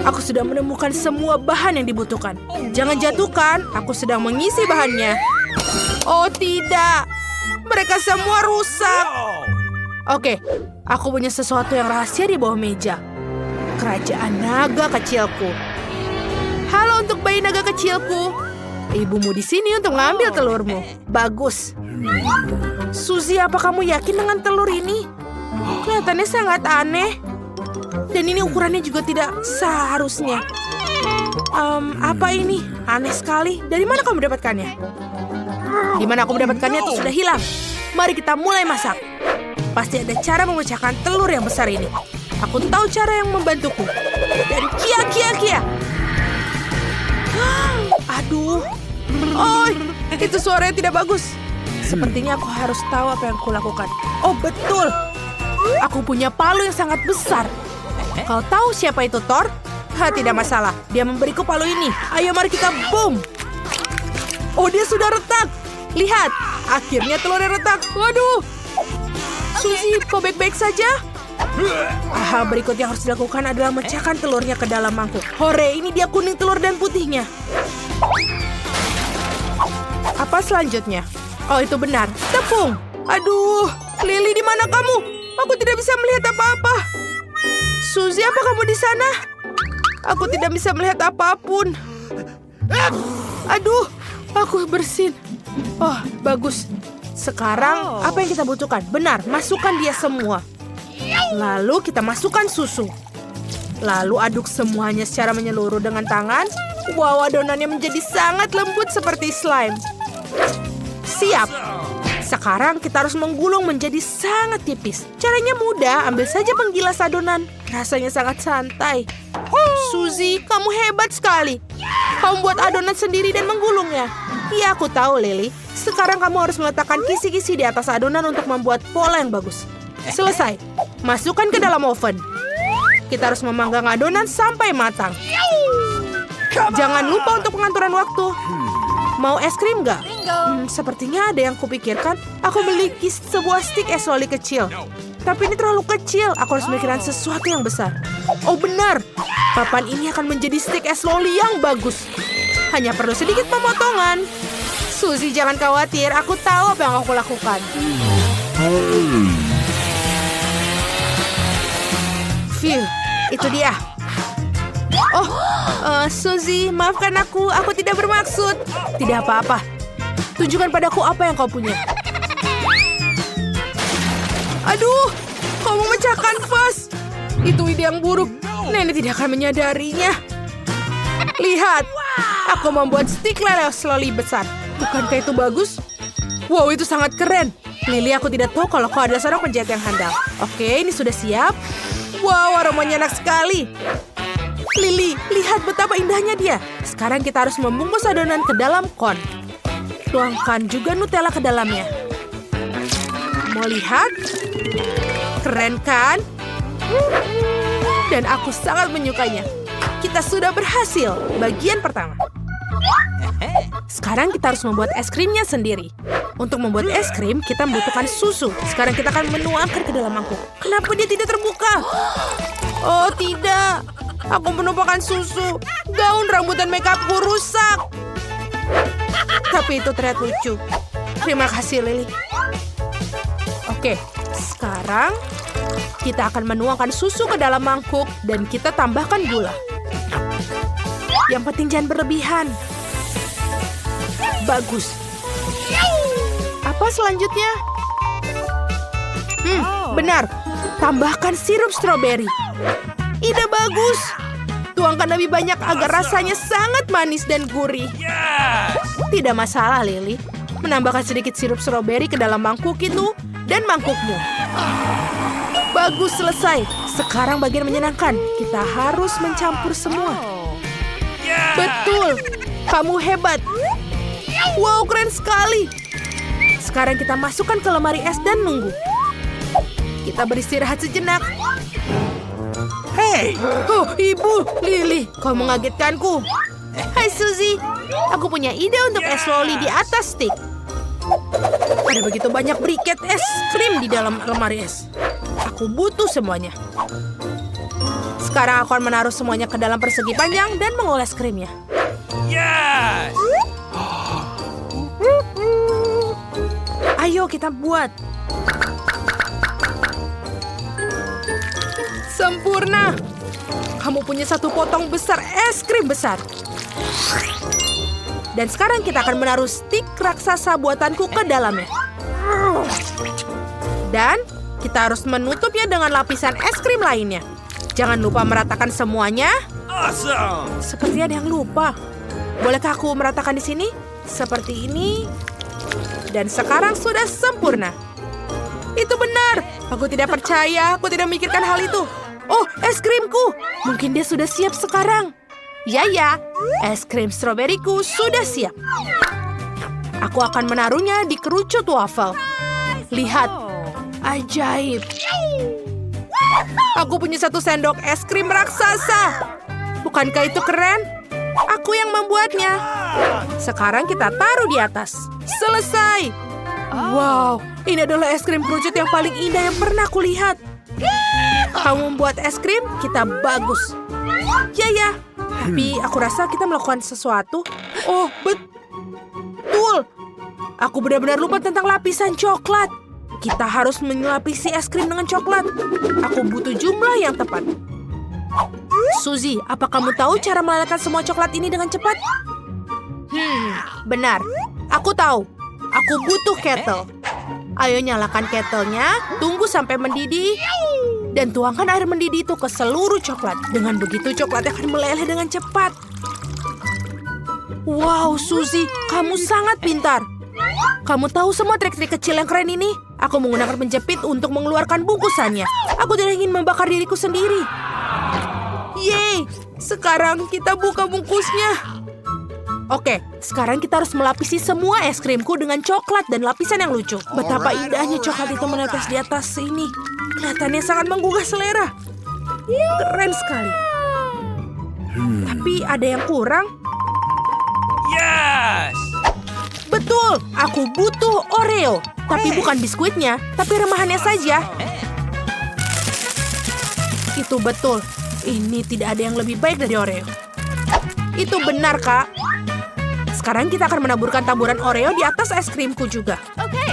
Aku sudah menemukan semua bahan yang dibutuhkan. Jangan jatuhkan, aku sedang mengisi bahannya. Oh tidak, mereka semua rusak. Oke, aku punya sesuatu yang rahasia di bawah meja. Kerajaan naga kecilku. Halo untuk bayi naga kecilku. Ibumu di sini untuk mengambil telurmu. Bagus. Suzy, apa kamu yakin dengan telur ini? Kelihatannya sangat aneh. Dan ini ukurannya juga tidak seharusnya. Apa ini? Aneh sekali. Dari mana kamu mendapatkannya? Di mana aku mendapatkannya itu sudah hilang. Mari kita mulai masak. Pasti ada cara memecahkan telur yang besar ini. Aku tahu cara yang membantuku. Dan kia. Aduh. Oh, itu suaranya tidak bagus. Sepertinya aku harus tahu apa yang kulakukan. Oh, betul. Aku punya palu yang sangat besar. Kau tahu siapa itu Thor? Tidak masalah. Dia memberiku palu ini. Ayo mari kita boom. Oh, dia sudah retak. Lihat. Akhirnya telurnya retak. Waduh. Suzy, kau baik-baik saja? Berikut yang harus dilakukan adalah memecahkan telurnya ke dalam mangkuk. Hore, ini dia kuning telur dan putihnya. Apa selanjutnya? Oh, itu benar. Tepung. Aduh, Lily, di mana kamu? Aku tidak bisa melihat apa-apa. Suzy, apa kamu di sana? Aku tidak bisa melihat apapun. Aduh, aku bersin. Oh, bagus. Sekarang, apa yang kita butuhkan? Benar, masukkan dia semua. Lalu kita masukkan susu. Lalu aduk semuanya secara menyeluruh dengan tangan. Wow, adonannya menjadi sangat lembut seperti slime. Siap. Sekarang kita harus menggulung menjadi sangat tipis. Caranya mudah, ambil saja penggilas adonan. Rasanya sangat santai. Suzy, kamu hebat sekali. Kamu buat adonan sendiri dan menggulungnya. Iya, aku tahu, Lily. Sekarang kamu harus meletakkan kisi-kisi di atas adonan untuk membuat pola yang bagus. Selesai. Masukkan ke dalam oven. Kita harus memanggang adonan sampai matang. Jangan lupa untuk pengaturan waktu. Mau es krim nggak? Sepertinya ada yang kupikirkan. Aku memiliki sebuah stik es loli kecil. Tapi ini terlalu kecil. Aku harus memikirkan sesuatu yang besar. Oh benar. Papan ini akan menjadi stik es loli yang bagus. Hanya perlu sedikit pemotongan. Suzy, jangan khawatir. Aku tahu apa yang aku lakukan. Phew, itu dia. Oh, Suzy, maafkan aku. Aku tidak bermaksud. Tidak apa-apa. Tunjukkan padaku apa yang kau punya. Aduh, kau memecahkan vas. Itu ide yang buruk. Nenek tidak akan menyadarinya. Lihat, aku membuat stik lele loli besar. Bukankah itu bagus? Wow, itu sangat keren. Lily, aku tidak tahu kalau kau adalah seorang penjahit yang handal. Oke, ini sudah siap. Wow, aromanya enak sekali. Lily, lihat betapa indahnya dia. Sekarang kita harus membungkus adonan ke dalam kon. Tuangkan juga Nutella ke dalamnya. Mau lihat? Keren kan? Dan aku sangat menyukainya. Kita sudah berhasil. Bagian pertama. Sekarang kita harus membuat es krimnya sendiri. Untuk membuat es krim, kita membutuhkan susu. Sekarang kita akan menuangkan ke dalam mangkuk. Kenapa dia tidak terbuka? Oh, tidak. Aku menumpahkan susu. Gaun rambut dan makeupku rusak. Tapi itu terlihat lucu. Terima kasih, Lily. Oke, sekarang kita akan menuangkan susu ke dalam mangkuk dan kita tambahkan gula. Yang penting jangan berlebihan. Bagus. Apa selanjutnya? Benar. Tambahkan sirup stroberi. Ide bagus. Tuangkan lebih banyak agar rasanya sangat manis dan gurih. Tidak masalah, Lily. Menambahkan sedikit sirup stroberi ke dalam mangkuk itu dan mangkukmu. Bagus, selesai. Sekarang bagian menyenangkan. Kita harus mencampur semua. Betul. Kamu hebat. Wow, keren sekali. Sekarang kita masukkan ke lemari es dan nunggu. Kita beristirahat sejenak. Hey! Oh, Ibu, Lily, kau mengagetkanku. Hai, Suzy. Aku punya ide untuk es loli di atas stik. Ada begitu banyak briket es krim di dalam lemari es. Aku butuh semuanya. Sekarang aku akan menaruh semuanya ke dalam persegi panjang dan mengoles krimnya. Yes! Ayo kita buat. Sempurna. Kamu punya satu potong besar es krim besar. Dan sekarang kita akan menaruh stik raksasa buatanku ke dalamnya. Dan kita harus menutupnya dengan lapisan es krim lainnya. Jangan lupa meratakan semuanya. Awesome! Seperti ada yang lupa. Bolehkah aku meratakan di sini? Seperti ini. Dan sekarang sudah sempurna. Itu benar. Aku tidak percaya. Aku tidak memikirkan hal itu. Oh, es krimku. Mungkin dia sudah siap sekarang. Ya, es krim stroberiku sudah siap. Aku akan menaruhnya di kerucut waffle. Lihat. Ajaib. Aku punya satu sendok es krim raksasa. Bukankah itu keren? Aku yang membuatnya. Sekarang kita taruh di atas. Selesai. Wow, ini adalah es krim kerucut yang paling indah yang pernah aku lihat. Kamu membuat es krim, kita bagus. Ya. Tapi aku rasa kita melakukan sesuatu. Oh, betul. Aku benar-benar lupa tentang lapisan coklat. Kita harus melapisi es krim dengan coklat. Aku butuh jumlah yang tepat. Suzy, apa kamu tahu cara melelehkan semua coklat ini dengan cepat? Benar. Aku tahu. Aku butuh kettle. Ayo nyalakan kettlenya, tunggu sampai mendidih, dan tuangkan air mendidih itu ke seluruh coklat. Dengan begitu coklat akan meleleh dengan cepat. Wow, Suzy, kamu sangat pintar. Kamu tahu semua trik-trik kecil yang keren ini? Aku menggunakan penjepit untuk mengeluarkan bungkusannya. Aku tidak ingin membakar diriku sendiri. Yeay, sekarang kita buka bungkusnya. Oke, sekarang kita harus melapisi semua es krimku dengan coklat dan lapisan yang lucu. Betapa indahnya coklat itu menetes di atas sini. Kelihatannya sangat menggugah selera. Keren sekali. Tapi ada yang kurang. Yes! Betul, aku butuh Oreo. Tapi bukan biskuitnya, tapi remahannya saja. Itu betul. Ini tidak ada yang lebih baik dari Oreo. Itu benar, Kak. Sekarang kita akan menaburkan taburan Oreo di atas es krimku juga. Oke.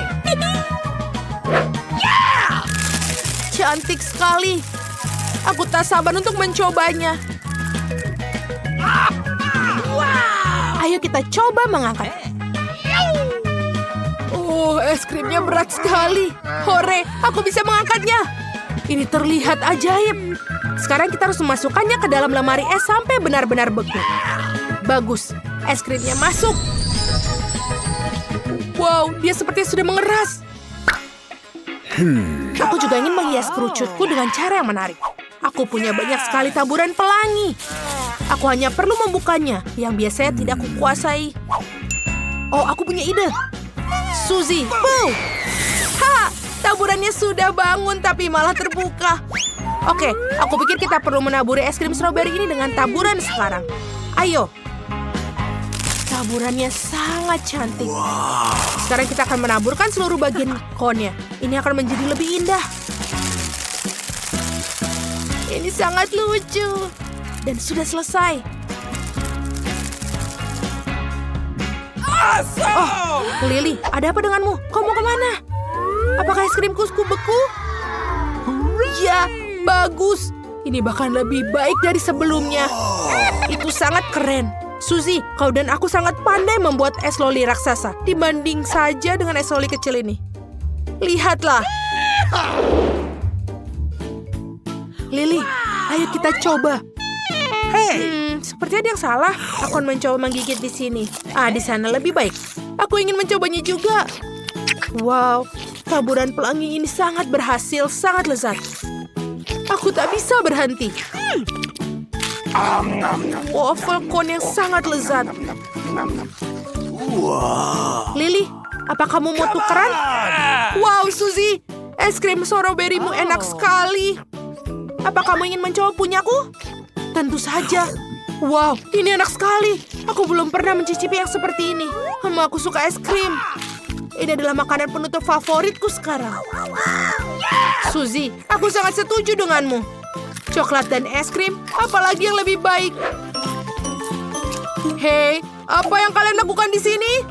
Cantik sekali. Aku tak sabar untuk mencobanya. Ayo kita coba mengangkat. Oh, es krimnya berat sekali. Hore, aku bisa mengangkatnya. Ini terlihat ajaib. Sekarang kita harus memasukkannya ke dalam lemari es sampai benar-benar beku. Bagus, es krimnya masuk. Wow, dia sepertinya sudah mengeras. Aku juga ingin menghias kerucutku dengan cara yang menarik. Aku punya banyak sekali taburan pelangi. Aku hanya perlu membukanya, yang biasanya tidak kukuasai. Oh, aku punya ide. Suzy, boom! Ha! Taburannya sudah bangun tapi malah terbuka. Oke, aku pikir kita perlu menaburi es krim stroberi ini dengan taburan sekarang. Ayo. Taburannya sangat cantik. Sekarang kita akan menaburkan seluruh bagian cone-nya. Ini akan menjadi lebih indah. Ini sangat lucu. Dan sudah selesai. Oh, Lily, ada apa denganmu? Kau mau kemana? Apakah es krimku beku? Ya, bagus. Ini bahkan lebih baik dari sebelumnya. Itu sangat keren. Suzy, kau dan aku sangat pandai membuat es loli raksasa. Dibanding saja dengan es loli kecil ini. Lihatlah. Lily, ayo kita coba. Seperti ada yang salah. Aku akan mencoba menggigit di sini. Di sana lebih baik. Aku ingin mencobanya juga. Wow, taburan pelangi ini sangat berhasil, sangat lezat. Aku tak bisa berhenti. Waffle cone yang sangat lezat. Lily, apa kamu mau tukeran? Wow, Suzy, es krim stroberimu enak sekali. Apa kamu ingin mencoba punyaku? Tentu saja. Wow, ini enak sekali. Aku belum pernah mencicipi yang seperti ini. Aku suka es krim. Ini adalah makanan penutup favoritku sekarang. Suzy, aku sangat setuju denganmu. Coklat dan es krim, apalagi yang lebih baik? Hei, apa yang kalian lakukan di sini?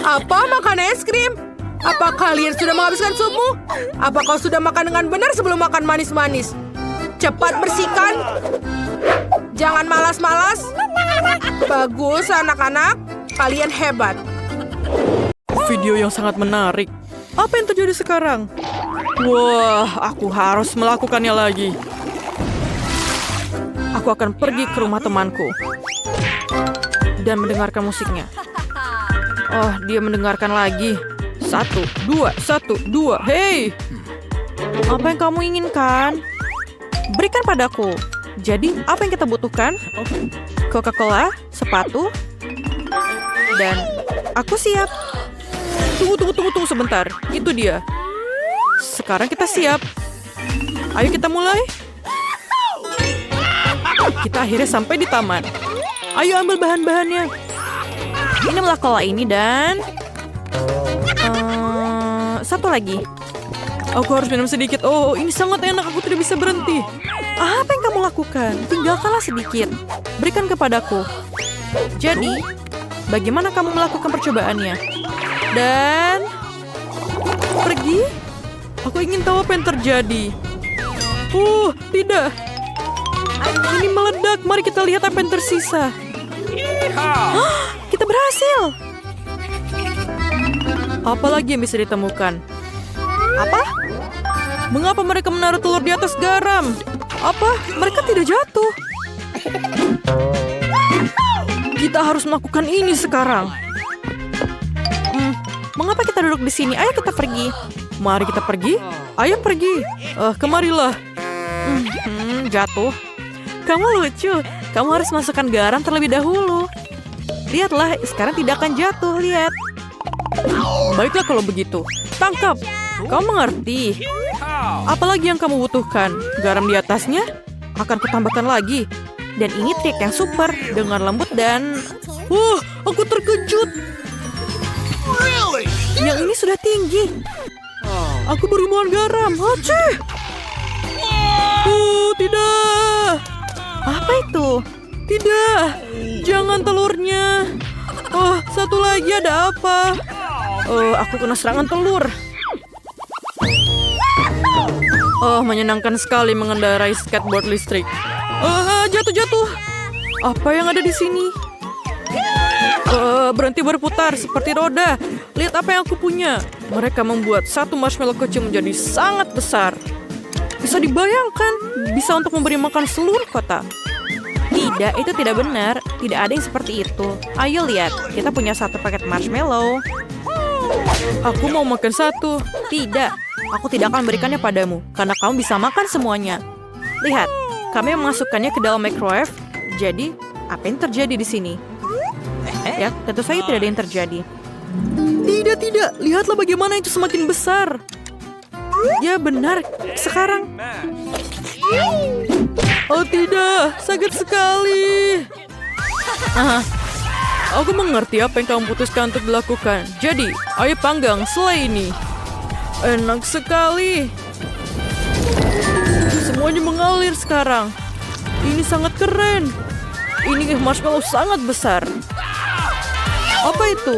Apa makan es krim? Apa kalian sudah menghabiskan supmu? Apa kau sudah makan dengan benar sebelum makan manis-manis? Cepat bersihkan. Jangan malas-malas. Bagus anak-anak, kalian hebat. Video yang sangat menarik. Apa yang terjadi sekarang? Wah, aku harus melakukannya lagi. Aku akan pergi ke rumah temanku dan mendengarkan musiknya. Oh, dia mendengarkan lagi. 1, 2, 1, 2. Hei! Apa yang kamu inginkan? Berikan padaku. Jadi, apa yang kita butuhkan? Coca-Cola, sepatu, dan aku siap. Tunggu sebentar. Itu dia. Sekarang kita siap. Ayo kita mulai. Kita akhirnya sampai di taman. Ayo ambil bahan-bahannya. Ini cola ini dan satu lagi. Aku harus minum sedikit. Oh, ini sangat enak. Aku tidak bisa berhenti. Apa yang kamu lakukan? Tinggalkanlah sedikit. Berikan kepadaku. Jadi, bagaimana kamu melakukan percobaannya? Dan pergi? Aku ingin tahu apa yang terjadi. Tidak. Ini meledak. Mari kita lihat apa yang tersisa. Kita berhasil. Apa lagi yang bisa ditemukan? Apa? Mengapa mereka menaruh telur di atas garam? Apa? Mereka tidak jatuh. Kita harus melakukan ini sekarang. Mengapa kita duduk di sini? Ayo kita pergi. Mari kita pergi. Ayo pergi. Kemarilah. Jatuh. Kamu lucu. Kamu harus masukkan garam terlebih dahulu. Lihatlah, sekarang tidak akan jatuh. Lihat. Baiklah kalau begitu. Tangkap. Kau mengerti. Apalagi yang kamu butuhkan? Garam di atasnya? Akan kutambahkan lagi. Dan ini trik yang super. Dengan lembut dan... aku terkejut. Yang ini sudah tinggi. Aku berhubungan garam. Aceh. Tidak. Apa itu? Tidak. Jangan telurnya. Satu lagi ada apa? Aku kena serangan telur. Menyenangkan sekali mengendarai skateboard listrik. Jatuh. Apa yang ada di sini? Berhenti berputar seperti roda. Lihat apa yang aku punya. Mereka membuat satu marshmallow kecil menjadi sangat besar. Bisa dibayangkan, bisa untuk memberi makan seluruh kota. Tidak, itu tidak benar. Tidak ada yang seperti itu. Ayo lihat, kita punya satu paket marshmallow. Aku mau makan satu. Tidak, aku tidak akan memberikannya padamu, karena kamu bisa makan semuanya. Lihat, kami memasukkannya ke dalam microwave. Jadi, apa yang terjadi di sini? Ya, tentu saja tidak ada yang terjadi. Tidak. Lihatlah bagaimana itu semakin besar. Ya, benar. Sekarang. Oh tidak, sakit sekali. Aku mengerti apa yang kamu putuskan untuk dilakukan. Jadi, ayo panggang selai ini. Enak sekali. Semuanya mengalir sekarang. Ini sangat keren. Ini marshmallow sangat besar. Apa itu?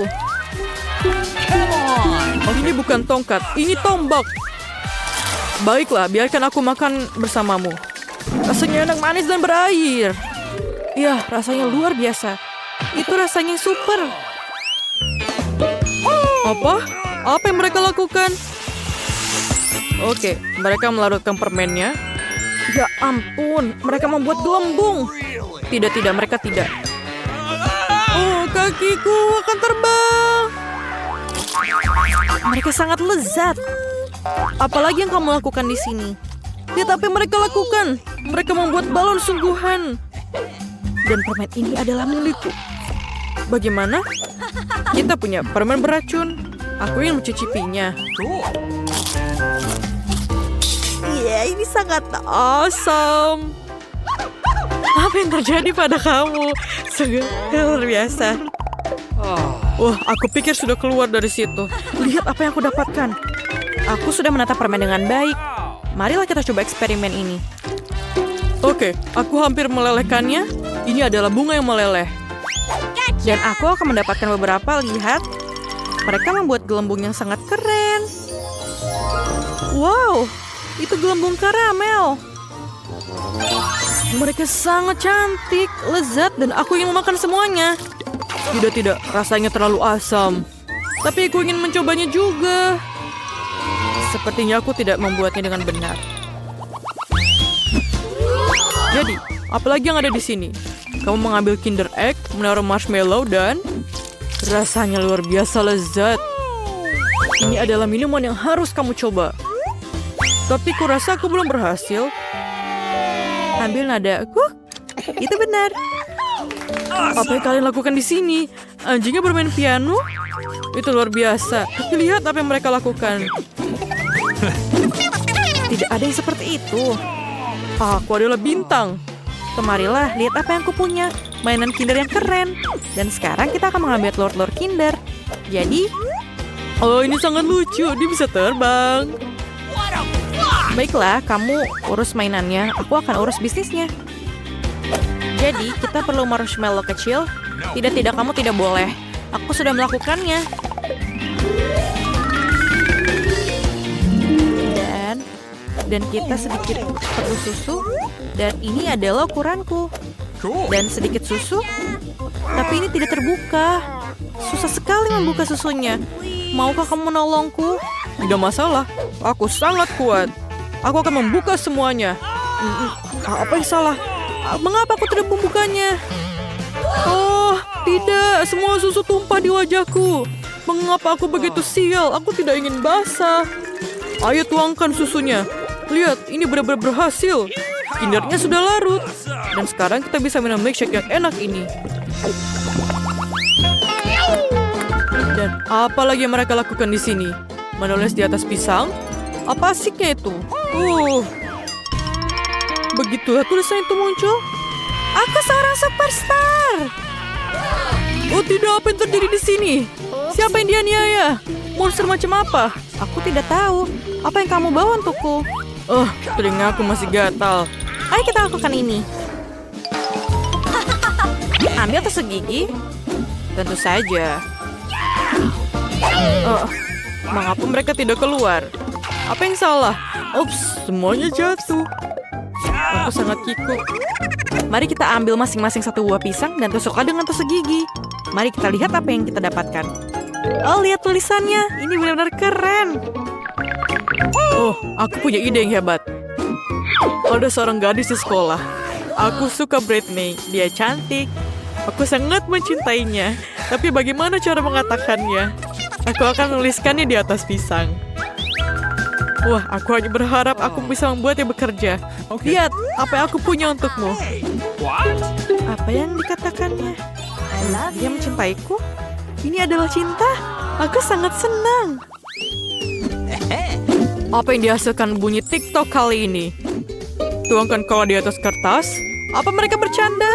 Ini bukan tongkat, ini tombak. Baiklah, biarkan aku makan bersamamu. Rasanya enak, manis, dan berair. Ya, rasanya luar biasa. Itu rasanya super. Apa? Apa yang mereka lakukan? Oke, mereka melarutkan permennya. Ya ampun, mereka membuat gelembung. Tidak, mereka tidak. Kakiku akan terbang. Mereka sangat lezat. Apalagi yang kamu lakukan di sini? Lihat apa yang mereka lakukan. Mereka membuat balon sungguhan. Dan permen ini adalah milikku. Bagaimana? Kita punya permen beracun. Aku yang mencicipinya. Ya, ini sangat awesome. Apa yang terjadi pada kamu? Luar biasa. Wah, aku pikir sudah keluar dari situ. Lihat apa yang aku dapatkan. Aku sudah menata permen dengan baik. Marilah kita coba eksperimen ini. Oke, aku hampir melelehkannya. Ini adalah bunga yang meleleh. Dan aku akan mendapatkan beberapa, lihat. Mereka membuat gelembung yang sangat keren. Wow, itu gelembung karamel. Mereka sangat cantik, lezat, dan aku ingin memakan semuanya. Tidak, rasanya terlalu asam. Tapi aku ingin mencobanya juga. Sepertinya aku tidak membuatnya dengan benar. Jadi, apalagi yang ada di sini? Kamu mengambil Kinder Egg, menaruh marshmallow, dan rasanya luar biasa lezat. Ini adalah minuman yang harus kamu coba. Tapi kurasa aku belum berhasil. Ambil nada aku. Itu benar. Apa yang kalian lakukan di sini? Anjingnya bermain piano? Itu luar biasa. Tapi lihat apa yang mereka lakukan. Tidak ada yang seperti itu. Aku adalah bintang. Kemarilah, lihat apa yang aku punya. Mainan Kinder yang keren. Dan sekarang kita akan mengambil telur-telur Kinder. Jadi, oh ini sangat lucu. Dia bisa terbang. Baiklah, kamu urus mainannya. Aku akan urus bisnisnya. Jadi, kita perlu marshmallow kecil. Tidak, kamu tidak boleh. Aku sudah melakukannya. Dan kita sedikit perlu susu. Dan ini adalah ukuranku. Dan sedikit susu. Tapi ini tidak terbuka. Susah sekali membuka susunya. Maukah kamu menolongku? Tidak masalah. Aku sangat kuat. Aku akan membuka semuanya. Apa yang salah? Mengapa aku tidak membukanya? Oh, tidak. Semua susu tumpah di wajahku. Mengapa aku begitu sial? Aku tidak ingin basah. Ayo tuangkan susunya. Lihat, ini benar-benar berhasil. Kindernya sudah larut. Dan sekarang kita bisa minum milkshake yang enak ini. Dan apa lagi yang mereka lakukan di sini? Menulis di atas pisang? Apa asiknya itu? Begitulah tulisan itu muncul. Aku seorang superstar. Oh tidak, apa yang terjadi di sini? Siapa yang dianiaya? Monster macam apa? Aku tidak tahu. Apa yang kamu bawa untukku? Telinga aku masih gatal. Ayo kita lakukan ini. Ambil tusuk gigi. Tentu saja. Mengapa mereka tidak keluar? Apa yang salah? Ups, semuanya jatuh. Aku sangat kikuk. Mari kita ambil masing-masing satu buah pisang dan tusuklah dengan tusuk gigi. Mari kita lihat apa yang kita dapatkan. Oh, lihat tulisannya. Ini benar-benar keren. Oh, aku punya ide yang hebat. Ada seorang gadis di sekolah. Aku suka Britney. Dia cantik. Aku sangat mencintainya. Tapi bagaimana cara mengatakannya? Aku akan menuliskannya di atas pisang. Wah, aku hanya berharap aku bisa membuatnya bekerja. Lihat, apa yang aku punya untukmu. Apa yang dikatakannya? Dia mencintaiku? Ini adalah cinta? Aku sangat senang. Apa yang dihasilkan bunyi TikTok kali ini? Tuangkan cola di atas kertas? Apa mereka bercanda?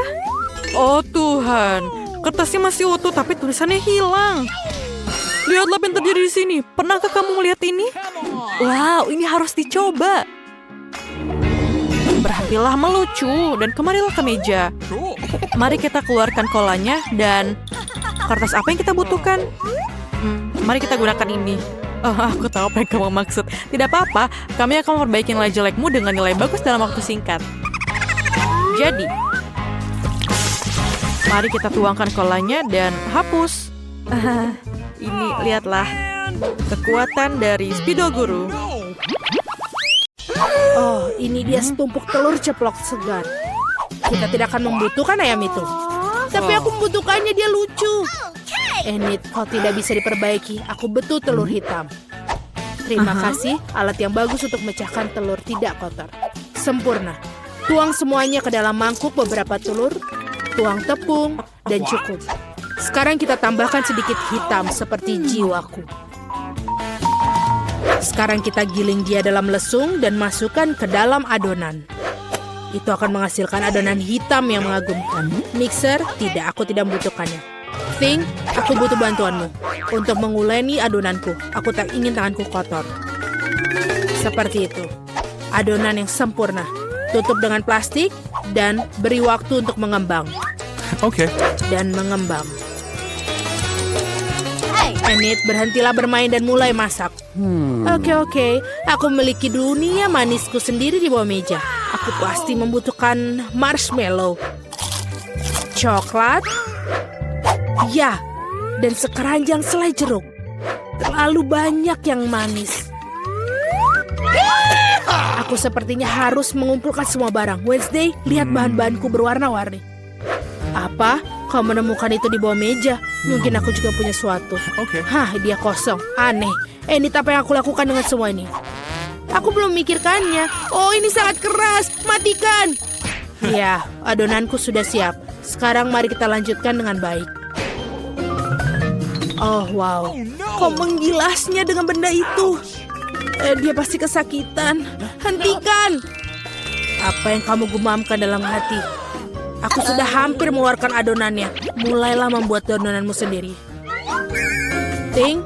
Oh Tuhan, kertasnya masih utuh tapi tulisannya hilang. Lihatlah apa yang terjadi di sini. Pernahkah kamu melihat ini? Wow, ini harus dicoba. Berhentilah melucu dan kemarilah ke meja. Mari kita keluarkan kolanya dan kertas apa yang kita butuhkan. Mari kita gunakan ini. Aku tahu apa yang kamu maksud. Tidak apa-apa, kami akan memperbaiki nilai jelekmu dengan nilai bagus dalam waktu singkat. Jadi, mari kita tuangkan kolanya dan hapus. Ini, lihatlah. Kekuatan dari Spidol Guru. Oh, ini dia setumpuk telur ceplok segar. Kita tidak akan membutuhkan ayam itu. Tapi aku membutuhkannya, dia lucu. Enid, kau tidak bisa diperbaiki. Aku betul telur hitam. Terima kasih, alat yang bagus untuk memecahkan telur tidak kotor. Sempurna. Tuang semuanya ke dalam mangkuk beberapa telur. Tuang tepung, dan cukup. Sekarang kita tambahkan sedikit hitam seperti jiwaku. Sekarang kita giling dia dalam lesung dan masukkan ke dalam adonan. Itu akan menghasilkan adonan hitam yang mengagumkan. Mixer, tidak, aku tidak membutuhkannya. Thing, aku butuh bantuanmu. Untuk menguleni adonanku, aku tak ingin tanganku kotor. Seperti itu. Adonan yang sempurna. Tutup dengan plastik dan beri waktu untuk mengembang. Okay. Dan mengembang. Enid, berhentilah bermain dan mulai masak. Oke. Aku memiliki dunia manisku sendiri di bawah meja. Aku pasti membutuhkan marshmallow, coklat, ya, dan sekeranjang selai jeruk. Terlalu banyak yang manis. Aku sepertinya harus mengumpulkan semua barang. Wednesday, lihat bahan-bahanku berwarna-warni. Apa? Kau menemukan itu di bawah meja? Mungkin aku juga punya suatu. Oke. Hah, dia kosong. Aneh. Enid, apa yang aku lakukan dengan semua ini? Aku belum memikirkannya. Oh, ini sangat keras. Matikan. Ya, adonanku sudah siap. Sekarang mari kita lanjutkan dengan baik. Oh, wow. Kau menggilasnya dengan benda itu. Dia pasti kesakitan. Hentikan. Apa yang kamu gumamkan dalam hati? Aku sudah hampir mengeluarkan adonannya. Mulailah membuat adonanmu sendiri. Ting?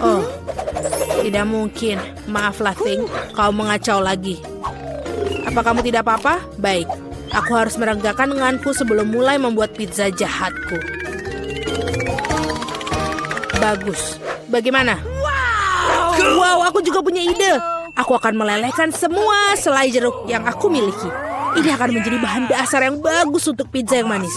Oh, tidak mungkin. Maaflah, Ting. Kau mengacau lagi. Apa kamu tidak apa-apa? Baik. Aku harus merenggakan lenganku sebelum mulai membuat pizza jahatku. Bagus. Bagaimana? Wow, aku juga punya ide. Aku akan melelehkan semua selai jeruk yang aku miliki. Ini akan menjadi bahan dasar yang bagus untuk pizza yang manis.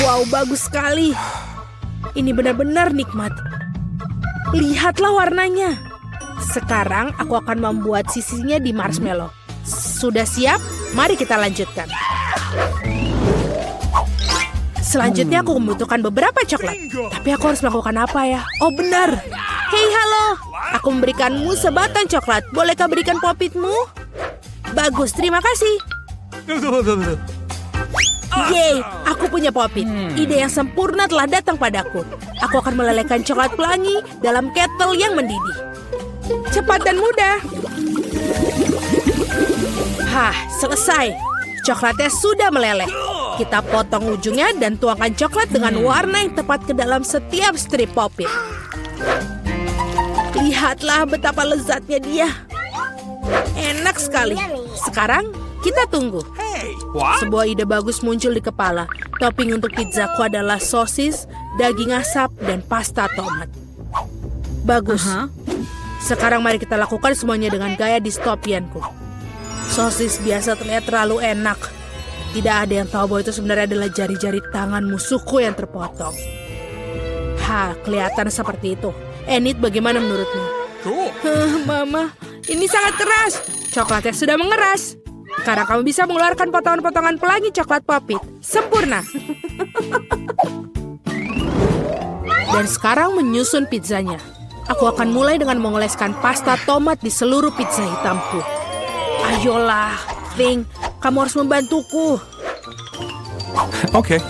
Wow, bagus sekali. Ini benar-benar nikmat. Lihatlah warnanya. Sekarang aku akan membuat sisinya di marshmallow. Sudah siap? Mari kita lanjutkan. Selanjutnya aku membutuhkan beberapa coklat. Tapi aku harus melakukan apa ya? Oh, benar. Hei, halo. Aku memberikanmu sebatang coklat. Bolehkah berikan popitmu? Bagus, terima kasih. Yeay, aku punya popit. Ide yang sempurna telah datang padaku. Aku akan melelehkan coklat pelangi dalam kettle yang mendidih. Cepat dan mudah. Hah, selesai. Coklatnya sudah meleleh. Kita potong ujungnya dan tuangkan coklat dengan warna yang tepat ke dalam setiap strip popit. Lihatlah betapa lezatnya dia. Enak sekali. Sekarang kita tunggu. Sebuah ide bagus muncul di kepala. Topping untuk pizzaku adalah sosis, daging asap, dan pasta tomat. Bagus. Sekarang mari kita lakukan semuanya dengan gaya dystopianku. Sosis biasa terlihat terlalu enak. Tidak ada yang tahu bahwa itu sebenarnya adalah jari-jari tangan musuhku yang terpotong. Kelihatan seperti itu. Enid, bagaimana menurutmu? Mama, ini sangat keras. Coklatnya sudah mengeras. Sekarang kamu bisa mengeluarkan potongan-potongan pelangi coklat popit. Sempurna. Dan sekarang menyusun pizzanya. Aku akan mulai dengan mengoleskan pasta tomat di seluruh pizza hitamku. Ayolah, Thing. Kamu harus membantuku. Oke.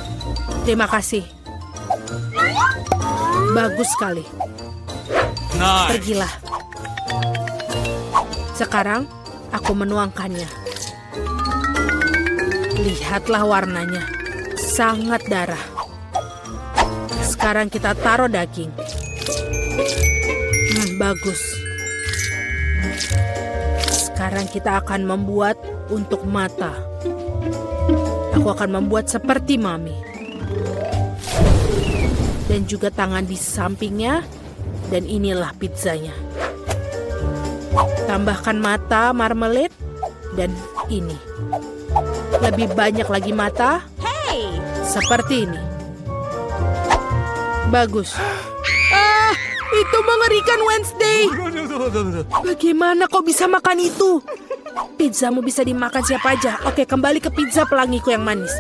Terima kasih. Bagus sekali. Nice. Pergilah. Sekarang aku menuangkannya. Lihatlah warnanya. Sangat darah. Sekarang kita taruh daging. Bagus. Sekarang kita akan membuat untuk mata. Aku akan membuat seperti Mami. Dan juga tangan di sampingnya. Dan inilah pizzanya. Tambahkan mata marmalade. Dan ini. Lebih banyak lagi mata. Seperti ini. Bagus. Itu mengerikan, Wednesday. Bagaimana kau bisa makan itu? Pizzamu bisa dimakan siapa aja. Oke, kembali ke pizza pelangiku yang manis.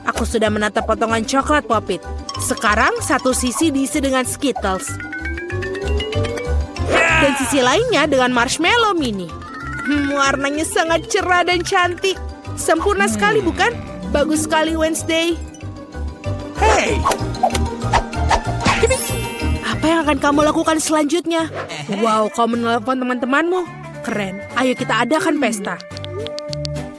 Aku sudah menata potongan coklat popit. Sekarang satu sisi diisi dengan Skittles. Dan sisi lainnya dengan marshmallow mini. Warnanya sangat cerah dan cantik. Sempurna sekali, bukan? Bagus sekali, Wednesday. Hey! Apa yang akan kamu lakukan selanjutnya? Wow, kau menelpon teman-temanmu. Keren. Ayo kita adakan pesta.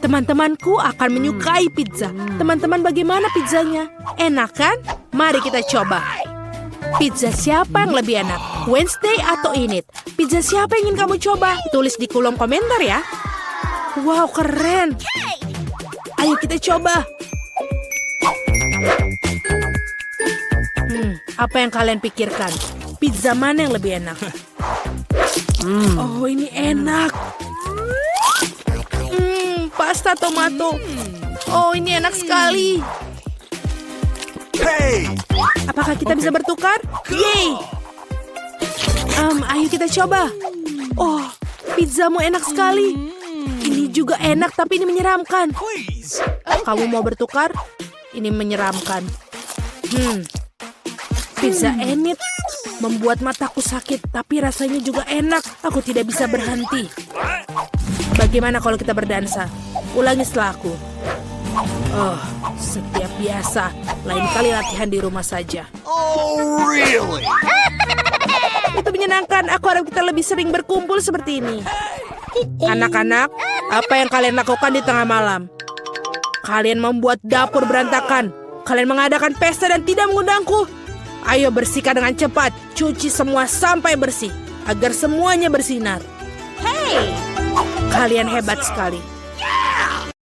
Teman-temanku akan menyukai pizza. Teman-teman, bagaimana pizzanya? Enak kan? Mari kita coba. Pizza siapa yang lebih enak? Wednesday atau Enid? Pizza siapa yang ingin kamu coba? Tulis di kolom komentar ya. Wow, keren. Ayo kita coba. Apa yang kalian pikirkan? Pizza mana yang lebih enak? Oh, ini enak. Pasta tomato. Oh, ini enak sekali. Hey! Apakah kita bisa bertukar? Yeay! Ayo kita coba. Oh, pizzamu enak sekali. Ini juga enak, tapi ini menyeramkan. Please! Kamu mau bertukar? Ini menyeramkan. Pizza Enid membuat mataku sakit, tapi rasanya juga enak. Aku tidak bisa berhenti. Bagaimana kalau kita berdansa? Ulangi setelah aku. Oh, setiap biasa. Lain kali latihan di rumah saja. Oh, really? Itu menyenangkan. Aku harap kita lebih sering berkumpul seperti ini. Anak-anak, apa yang kalian lakukan di tengah malam? Kalian membuat dapur berantakan. Kalian mengadakan pesta dan tidak mengundangku. Ayo bersihkan dengan cepat. Cuci semua sampai bersih. Agar semuanya bersinar. Hey! Kalian hebat sekali.